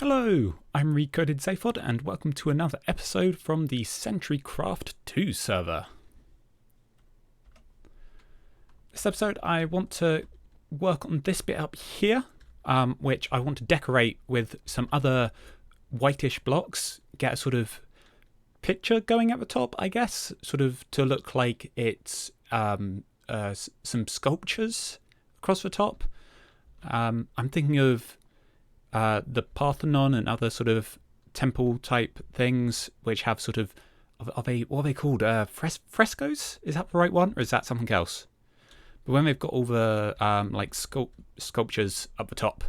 Hello, I'm Recoded Zaphod and welcome to another episode from the Centricraft-2 server. This episode I want to work on this bit up here, which I want to decorate with some other whitish blocks, get a sort of picture going at the top, I guess, sort of to look like it's some sculptures across the top. I'm thinking of the Parthenon and other sort of temple type things, which have sort of, what are they called? Frescoes? Is that the right one, or is that something else? But when they've got all the sculptures up the top,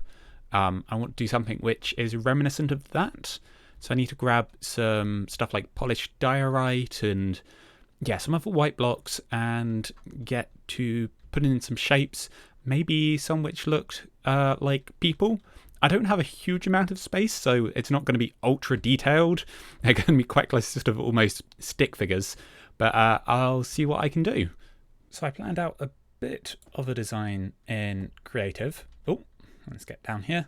I want to do something which is reminiscent of that. So I need to grab some stuff like polished diorite and some other white blocks and get to put in some shapes, maybe some which looked like people. I don't have a huge amount of space, so it's not going to be ultra detailed. They're going to be quite close to sort of almost stick figures, but I'll see what I can do. So I planned out a bit of a design in Creative. Oh, let's get down here.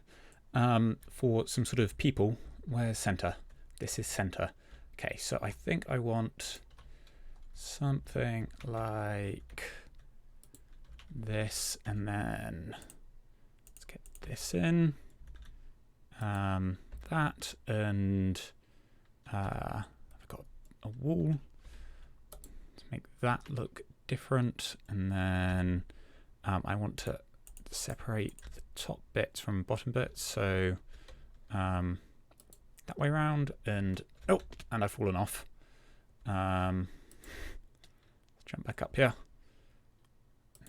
For some sort of people. Where's center? This is center. Okay, so I think I want something like this, and then let's get this in. That, and I've got a wall to make that look different, and then I want to separate the top bits from bottom bits, so that way around, and I've fallen off. Let's jump back up here,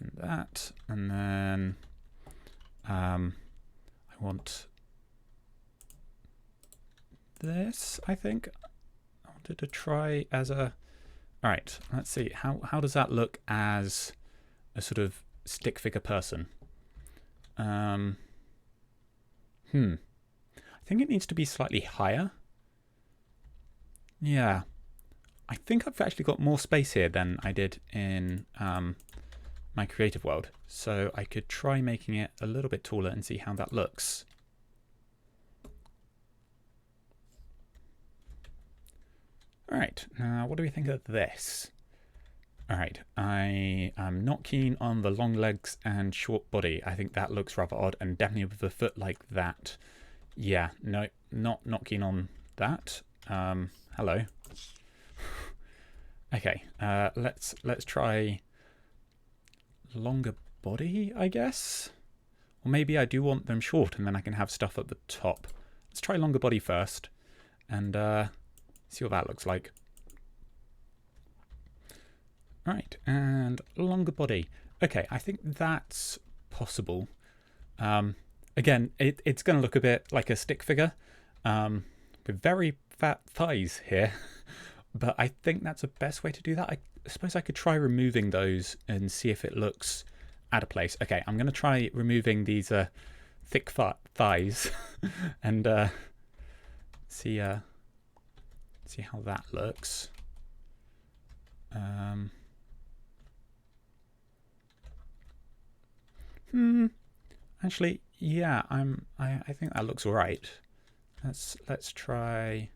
and that, and then I want this, I think. I wanted to try as a... Alright, let's see. How does that look as a sort of stick figure person? I think it needs to be slightly higher. Yeah. I think I've actually got more space here than I did in my creative world. So I could try making it a little bit taller and see how that looks. Alright, now what do we think of this? Alright, I am not keen on the long legs and short body. I think that looks rather odd, and definitely with a foot like that. Yeah, no, not keen on that. Hello. Okay, let's try longer body, I guess? Or maybe I do want them short and then I can have stuff at the top. Let's try longer body first, and see what that looks like. Right, and longer body. Okay, I think that's possible. Again, it's going to look a bit like a stick figure with very fat thighs here, but I think that's the best way to do that. I suppose I could try removing those and see if it looks out of place. Okay, I'm going to try removing these thick thighs and see how that looks. Actually, yeah, I think that looks all right. Let's try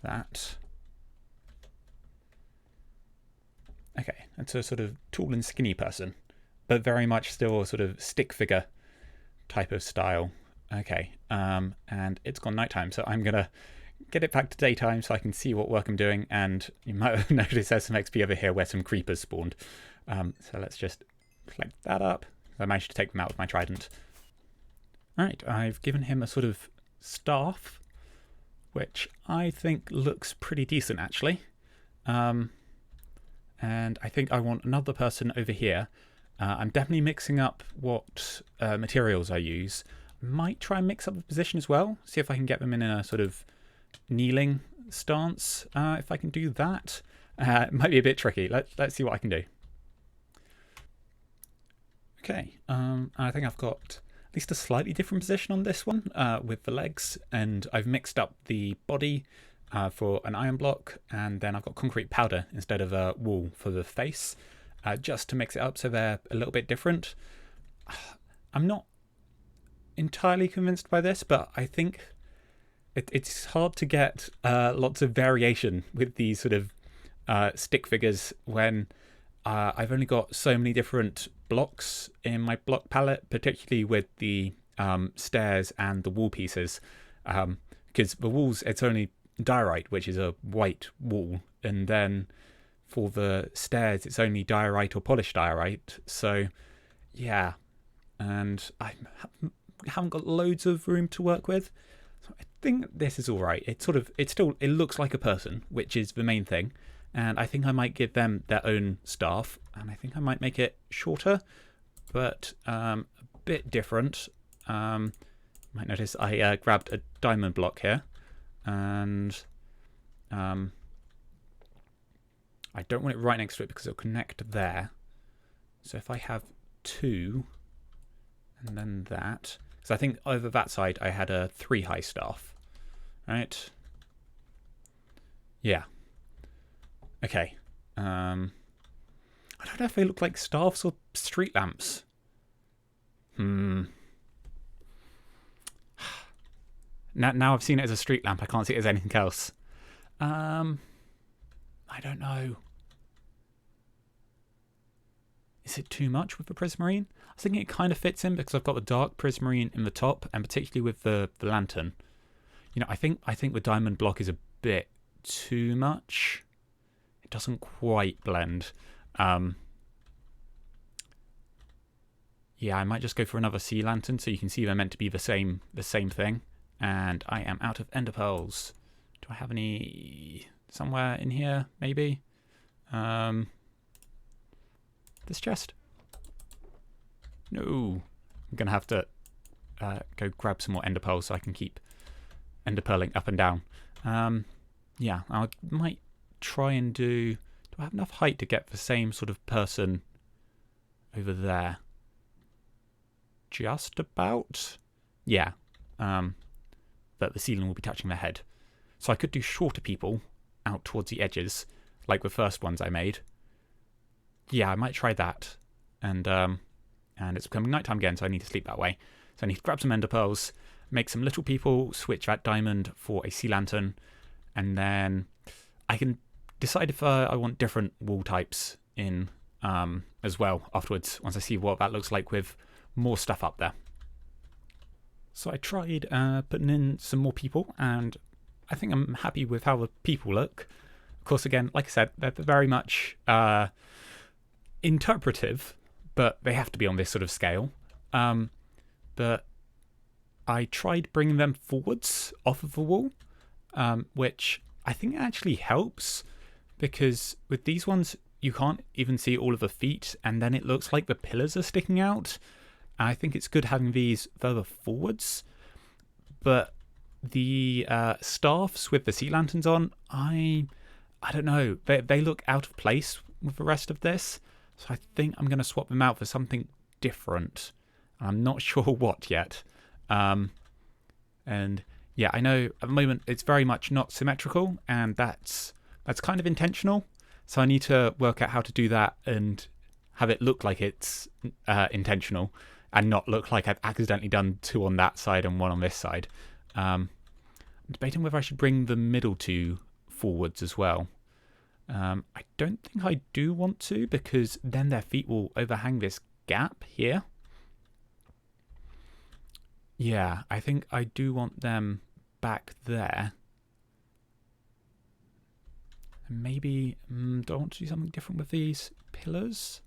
that. Okay, it's a sort of tall and skinny person, but very much still a sort of stick figure type of style. Okay, and it's gone nighttime, so I'm gonna get it back to daytime so I can see what work I'm doing, and you might have noticed there's some XP over here where some creepers spawned. So let's just collect that up. I managed to take them out with my trident. Alright, I've given him a sort of staff, which I think looks pretty decent actually. And I think I want another person over here. I'm definitely mixing up what materials I use. Might try and mix up the position as well, see if I can get them in a sort of kneeling stance. If I can do that, it might be a bit tricky. Let's see what I can do. Okay, I think I've got at least a slightly different position on this one with the legs, and I've mixed up the body for an iron block, and then I've got concrete powder instead of a wool for the face, just to mix it up so they're a little bit different. I'm not entirely convinced by this, but I think it's hard to get lots of variation with these sort of stick figures when I've only got so many different blocks in my block palette, particularly with the stairs and the wall pieces, because the walls, it's only diorite, which is a white wall, and then for the stairs it's only diorite or polished diorite. So yeah, and I haven't got loads of room to work with, so I think this is all right. It looks like a person, which is the main thing, and I think I might give them their own staff, and I think I might make it shorter, but a bit different. You might notice I grabbed a diamond block here, and I don't want it right next to it because it'll connect there. So if I have 2 and then that, because I think over that side I had a 3 high staff, right? Yeah. Okay. I don't know if they look like staffs or street lamps. Now I've seen it as a street lamp, I can't see it as anything else. I don't know. Is it too much with the prismarine? I was thinking it kind of fits in because I've got the dark prismarine in the top, and particularly with the lantern. You know, I think the diamond block is a bit too much. It doesn't quite blend. Yeah, I might just go for another sea lantern so you can see they're meant to be the same thing. And I am out of ender pearls. Do I have any somewhere in here? Maybe. This chest? No. I'm gonna have to go grab some more ender pearls so I can keep ender pearling up and down. Yeah, I might try and do I have enough height to get the same sort of person over there? Just about. Yeah. That the ceiling will be touching their head. So I could do shorter people out towards the edges, like the first ones I made. Yeah, I might try that. And it's becoming nighttime again, so I need to sleep that way. So I need to grab some ender pearls, make some little people, switch that diamond for a sea lantern, and then I can decide if I want different wall types in as well afterwards, once I see what that looks like with more stuff up there. So I tried putting in some more people, and I think I'm happy with how the people look. Of course, again, like I said, they're very much interpretive, but they have to be on this sort of scale. But I tried bringing them forwards off of the wall, which I think actually helps, because with these ones, you can't even see all of the feet, and then it looks like the pillars are sticking out. I think it's good having these further forwards, but the staffs with the sea lanterns on, I don't know, they look out of place with the rest of this, so I think I'm going to swap them out for something different. I'm not sure what yet. And yeah, I know at the moment it's very much not symmetrical, and that's kind of intentional, so I need to work out how to do that and have it look like it's intentional, and not look like I've accidentally done 2 on that side and 1 on this side. I'm debating whether I should bring the middle 2 forwards as well. I don't think I do want to, because then their feet will overhang this gap here. Yeah, I think I do want them back there. Maybe, do I want to do something different with these pillars?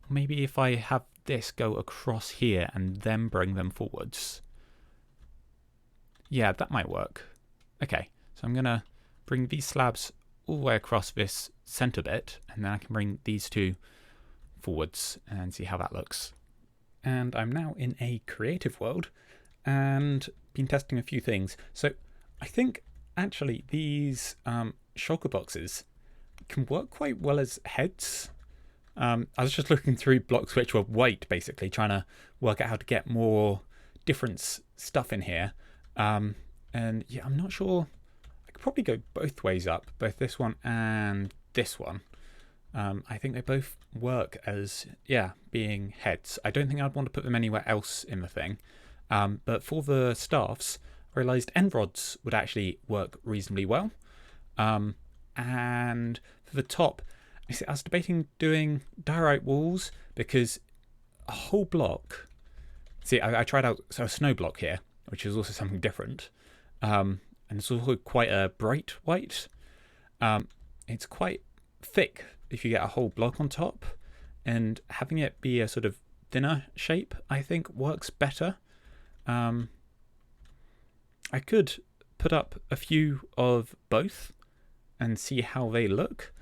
Maybe if I have this go across here and then bring them forwards. Yeah, that might work. Okay, so I'm going to bring these slabs all the way across this center bit, and then I can bring these 2 forwards and see how that looks. And I'm now in a creative world and been testing a few things. So I think actually these shulker boxes can work quite well as heads. I was just looking through blocks which were white, basically, trying to work out how to get more different stuff in here. And yeah, I'm not sure. I could probably go both ways up, both this one and this one. I think they both work as, yeah, being heads. I don't think I'd want to put them anywhere else in the thing. But for the staffs, I realised end rods would actually work reasonably well. And for the top, I was debating doing diorite walls because a whole block. See, I tried out a snow block here, which is also something different. And it's also quite a bright white. It's quite thick if you get a whole block on top, and having it be a sort of thinner shape, I think, works better. I could put up a few of both and see how they look,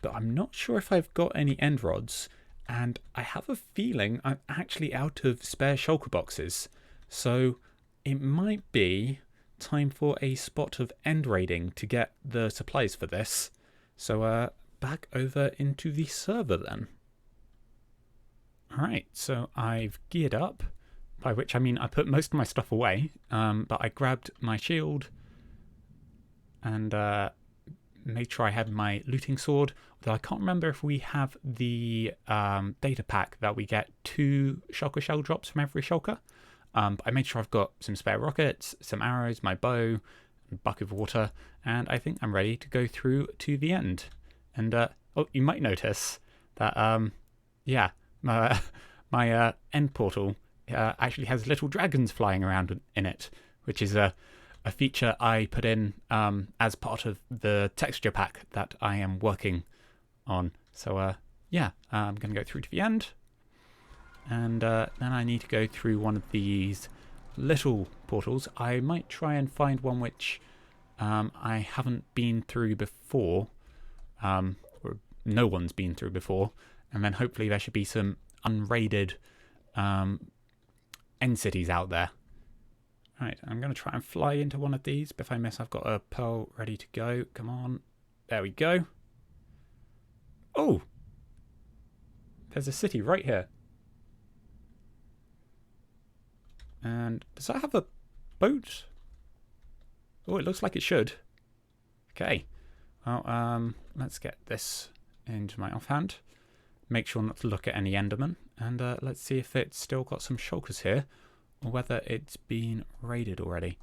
but I'm not sure if I've got any end rods, and I have a feeling I'm actually out of spare shulker boxes, so it might be time for a spot of end raiding to get the supplies for this. So back over into the server then. Alright, so I've geared up, by which I mean I put most of my stuff away, but I grabbed my shield and made sure I had my looting sword, although I can't remember if we have the data pack that we get 2 shulker shell drops from every shulker. But I made sure I've got some spare rockets, some arrows, my bow, a bucket of water, and I think I'm ready to go through to the end. And oh, you might notice that yeah, my end portal actually has little dragons flying around in it, which is a feature I put in as part of the texture pack that I am working on. So yeah, I'm going to go through to the end. And then I need to go through one of these little portals. I might try and find one which I haven't been through before, or no one's been through before, and then hopefully there should be some unraided end cities out there. Right, I'm going to try and fly into one of these, but if I miss, I've got a pearl ready to go. Come on. There we go. Oh! There's a city right here. And does that have a boat? Oh, it looks like it should. Okay. Well, let's get this into my offhand. Make sure not to look at any Enderman. And let's see if it's still got some shulkers here, or whether it's been raided already.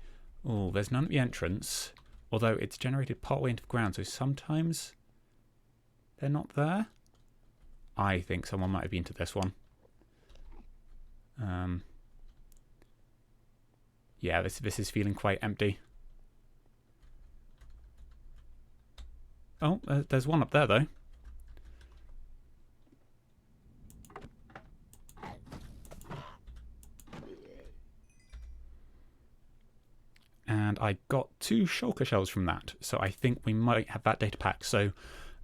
Oh, there's none at the entrance, although it's generated partway into the ground, so sometimes they're not there. I think someone might have been to this one. Yeah, this is feeling quite empty. Oh, there's one up there, though. And I got 2 shulker shells from that, so I think we might have that data pack. So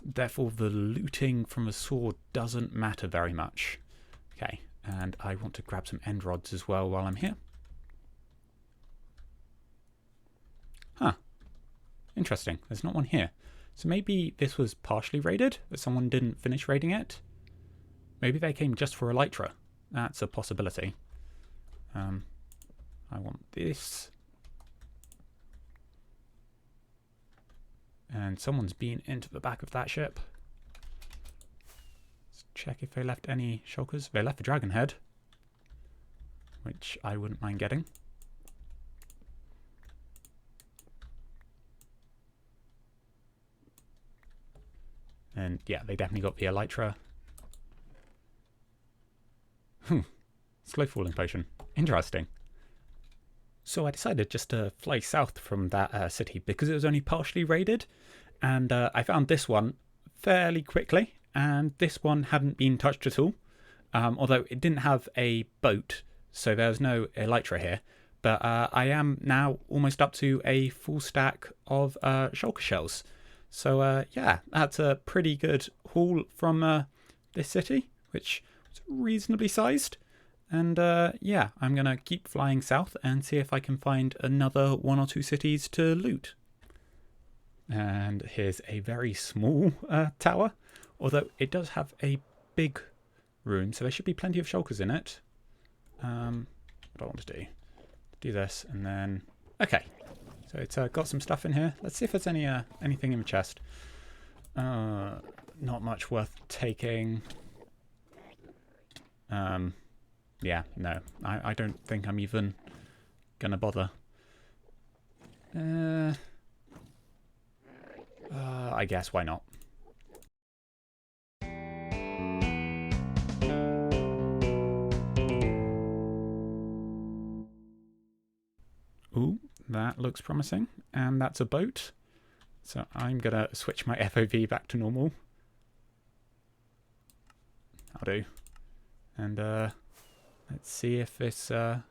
therefore the looting from the sword doesn't matter very much. Okay, and I want to grab some end rods as well while I'm here. Huh. Interesting. There's not one here. So maybe this was partially raided, but someone didn't finish raiding it. Maybe they came just for elytra. That's a possibility. I want this. And someone's been into the back of that ship. Let's check if they left any shulkers. They left the dragon head, which I wouldn't mind getting. And yeah, they definitely got the elytra. Slow falling potion. Interesting. So I decided just to fly south from that city because it was only partially raided. And I found this one fairly quickly. And this one hadn't been touched at all. Although it didn't have a boat, so there was no elytra here. But I am now almost up to a full stack of shulker shells. So yeah, that's a pretty good haul from this city, which was reasonably sized. And yeah, I'm going to keep flying south and see if I can find another 1 or 2 cities to loot. And here's a very small tower, although it does have a big room, so there should be plenty of shulkers in it. What do I want to do this, and then... Okay, so it's got some stuff in here. Let's see if there's anything in the chest. not much worth taking. Yeah, no, I don't think I'm even gonna bother. I guess, why not? Ooh, that looks promising. And that's a boat. So I'm gonna switch my FOV back to normal. I'll do. And let's see if this... Oh,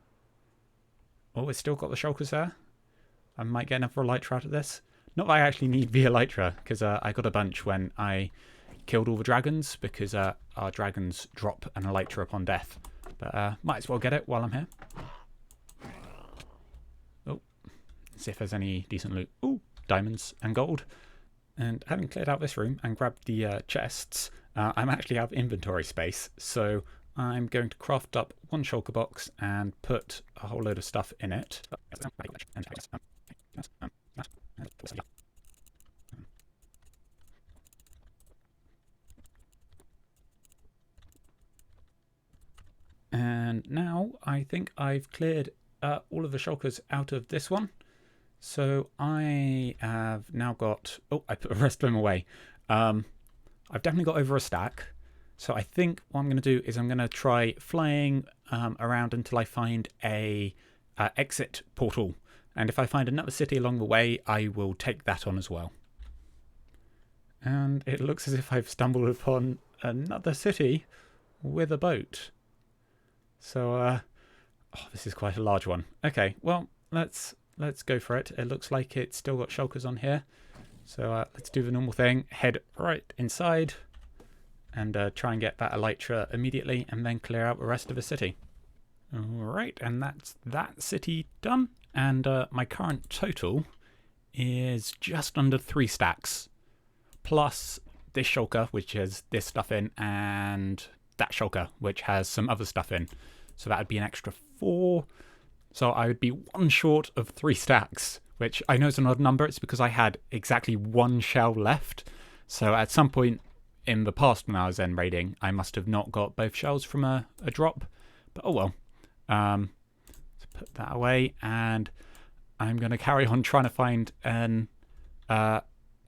it's still got the shulkers there. I might get enough elytra out of this. Not that I actually need the elytra, because I got a bunch when I killed all the dragons, because our dragons drop an elytra upon death. But might as well get it while I'm here. Oh, see if there's any decent loot. Ooh, diamonds and gold. And having cleared out this room and grabbed the chests, I'm actually out of inventory space, so I'm going to craft up one shulker box and put a whole load of stuff in it. And now I think I've cleared all of the shulkers out of this one. So I have now got... Oh, I put the rest of them away. I've definitely got over a stack. So I think what I'm going to do is I'm going to try flying around until I find a exit portal. And if I find another city along the way, I will take that on as well. And it looks as if I've stumbled upon another city with a boat. So, oh, this is quite a large one. Okay, well, let's go for it. It looks like it's still got shulkers on here. So let's do the normal thing. Head right inside and try and get that elytra immediately and then clear out the rest of the city. All right, and that's that city done. And my current total is just under 3 stacks. Plus this shulker, which has this stuff in, and that shulker, which has some other stuff in. So that would be an extra 4. So I would be 1 short of 3 stacks, which I know is an odd number. It's because I had exactly 1 shell left. So at some point in the past when I was end raiding, I must have not got both shells from a drop. But oh well. Let's put that away, and I'm going to carry on trying to find an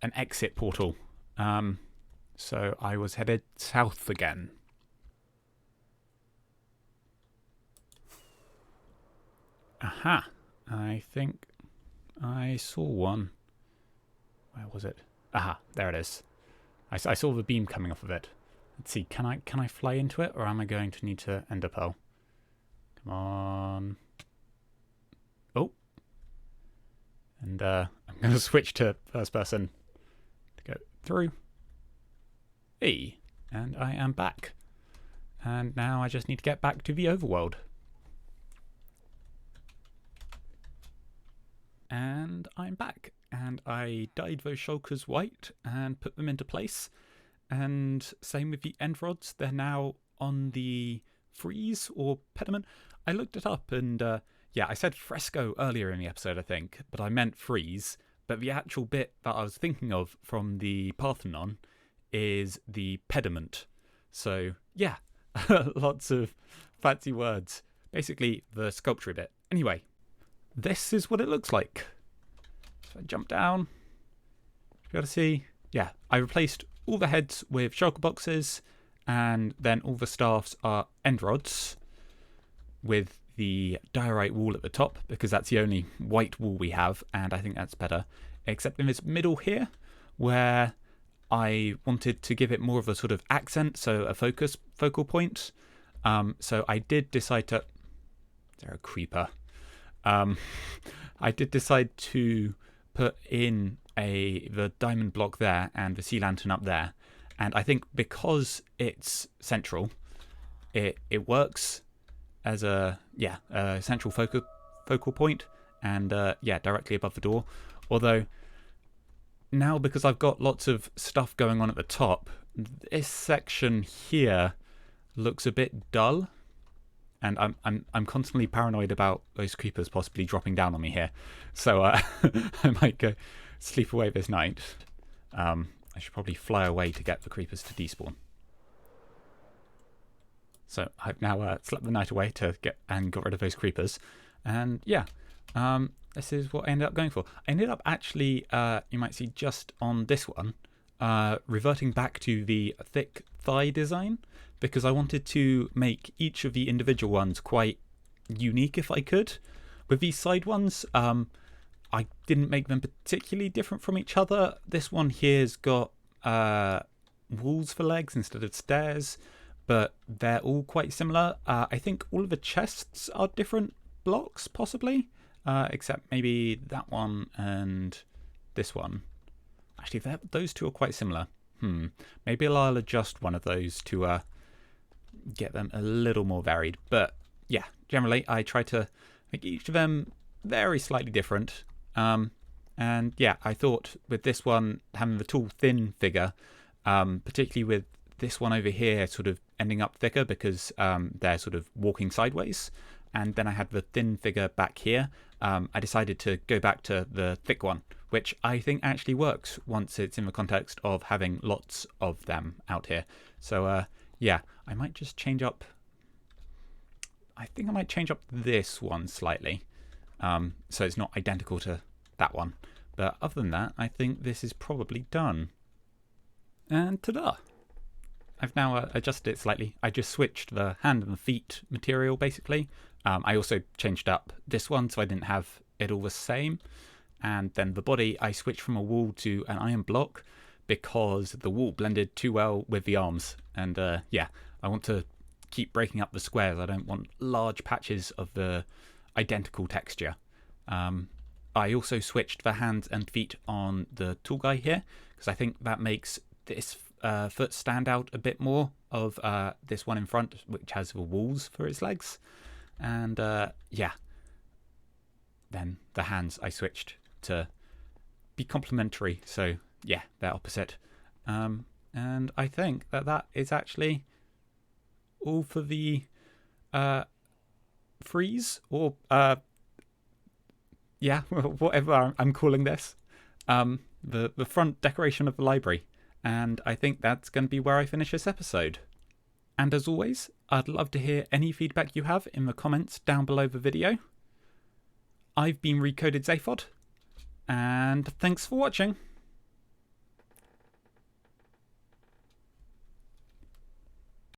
exit portal. So I was headed south again. Aha, I think I saw one. Where was it? Aha, there it is. I saw the beam coming off of it. Let's see, can I fly into it, or am I going to need to ender pearl? Come on. Oh. And I'm going to switch to first person to go through. E. And I am back. And now I just need to get back to the overworld. And I'm back. And I dyed those shulkers white and put them into place. And same with the end rods. They're now on the frieze or pediment. I looked it up and yeah, I said fresco earlier in the episode, I think, but I meant frieze. But the actual bit that I was thinking of from the Parthenon is the pediment. So yeah, lots of fancy words. Basically the sculpture bit. Anyway, this is what it looks like. So I jump down. You got to see. Yeah, I replaced all the heads with shulker boxes, and then all the staffs are end rods with the diorite wall at the top, because that's the only white wall we have, and I think that's better. Except in this middle here, where I wanted to give it more of a sort of accent, so a focal point. So I did decide to... Is there a creeper? I did decide to put in the diamond block there and the sea lantern up there. And I think because it's central, it works as a central focal point, and yeah, directly above the door. Although now, because I've got lots of stuff going on at the top, this section here looks a bit dull, and I'm constantly paranoid about those creepers possibly dropping down on me here. So I might go sleep away this night. I should probably fly away to get the creepers to despawn. So I've now slept the night away to got rid of those creepers. And yeah, this is what I ended up going for. I ended up actually, you might see just on this one, reverting back to the thick thigh design, because I wanted to make each of the individual ones quite unique if I could. With these side ones, I didn't make them particularly different from each other. This one here's got walls for legs instead of stairs, but they're all quite similar. I think all of the chests are different blocks, possibly, except maybe that one and this one. Actually, those two are quite similar. Maybe I'll adjust one of those to get them a little more varied. But yeah, generally I try to make each of them very slightly different. And yeah, I thought with this one having the tall thin figure, particularly with this one over here sort of ending up thicker because they're sort of walking sideways, and then I had the thin figure back here, I decided to go back to the thick one, which I think actually works once it's in the context of having lots of them out here. So yeah, I might just change up, I think I might change up this one slightly, so it's not identical to that one. But other than that, I think this is probably done. And ta-da! I've now adjusted it slightly. I just switched the hand and the feet material, basically. I also changed up this one so I didn't have it all the same. And then the body, I switched from a wool to an iron block because the wool blended too well with the arms. And yeah, I want to keep breaking up the squares. I don't want large patches of the identical texture. I also switched the hands and feet on the tool guy here because I think that makes this foot stand out a bit more of this one in front, which has the walls for its legs. And yeah, then the hands I switched to be complementary, so yeah, they're opposite. And I think that is actually all for the frieze, or yeah, whatever I'm calling this, the front decoration of the library. And I think that's going to be where I finish this episode. And as always, I'd love to hear any feedback you have in the comments down below the video. I've been Recoded Zaphod, and thanks for watching.